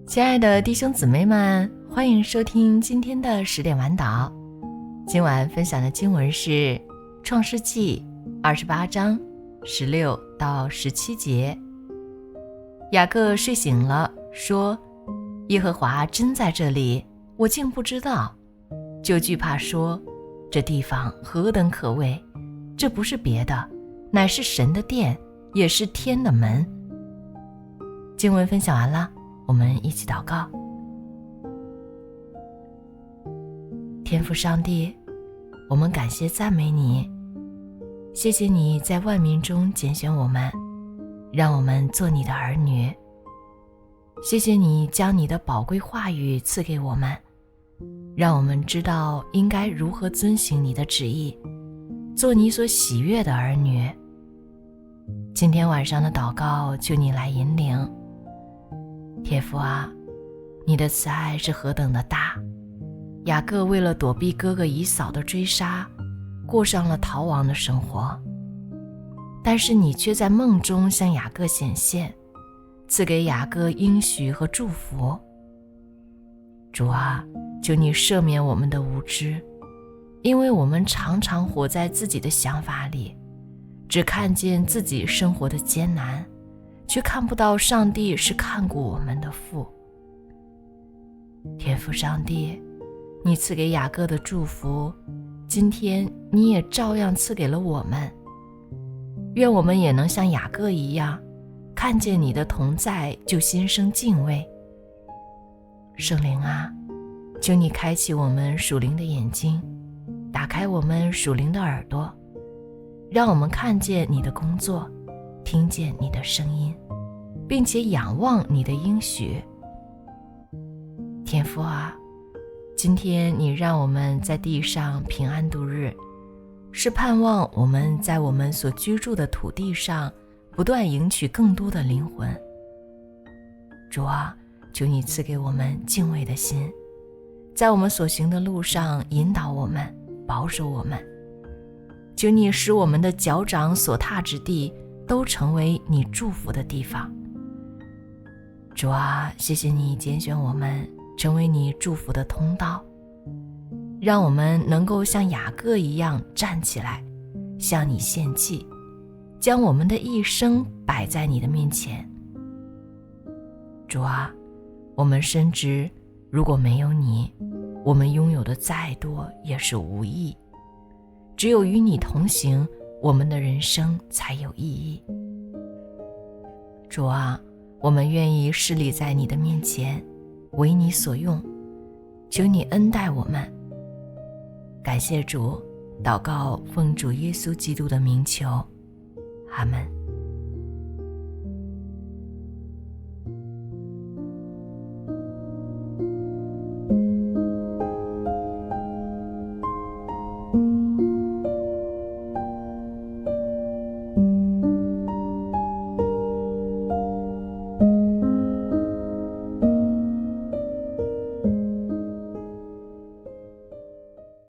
亲爱的弟兄姊妹们，欢迎收听今天的10点晚祷。今晚分享的经文是创世纪28章16到17节。雅各睡醒了，说：耶和华真在这里，我竟不知道。就惧怕说，这地方何等可畏，这不是别的，乃是神的殿，也是天的门。经文分享完了，我们一起祷告。天父上帝，我们感谢赞美你，谢谢你在万民中拣选我们，让我们做你的儿女。谢谢你将你的宝贵话语赐给我们，让我们知道应该如何遵行你的旨意，做你所喜悦的儿女。今天晚上的祷告，求你来引领。天父啊，你的慈爱是何等的大！雅各为了躲避哥哥以扫的追杀，过上了逃亡的生活，但是你却在梦中向雅各显现，赐给雅各应许和祝福。主啊，求你赦免我们的无知，因为我们常常活在自己的想法里，只看见自己生活的艰难，却看不到上帝是看顾我们的父。天父上帝，你赐给雅各的祝福，今天你也照样赐给了我们。愿我们也能像雅各一样，看见你的同在就心生敬畏。圣灵啊，求你开启我们属灵的眼睛，打开我们属灵的耳朵，让我们看见你的工作，听见你的声音，并且仰望你的应许。天父啊，今天你让我们在地上平安度日，是盼望我们在我们所居住的土地上不断迎娶更多的灵魂。主啊，求你赐给我们敬畏的心，在我们所行的路上引导我们，保守我们。求你使我们的脚掌所踏之地都成为你祝福的地方。主啊，谢谢你拣选我们成为你祝福的通道，让我们能够像雅各一样站起来，向你献祭，将我们的一生摆在你的面前。主啊，我们深知如果没有你，我们拥有的再多也是无益，只有与你同行，我们的人生才有意义。主啊，我们愿意侍立在你的面前，为你所用，求你恩待我们。感谢主，祷告奉主耶稣基督的名求，阿们。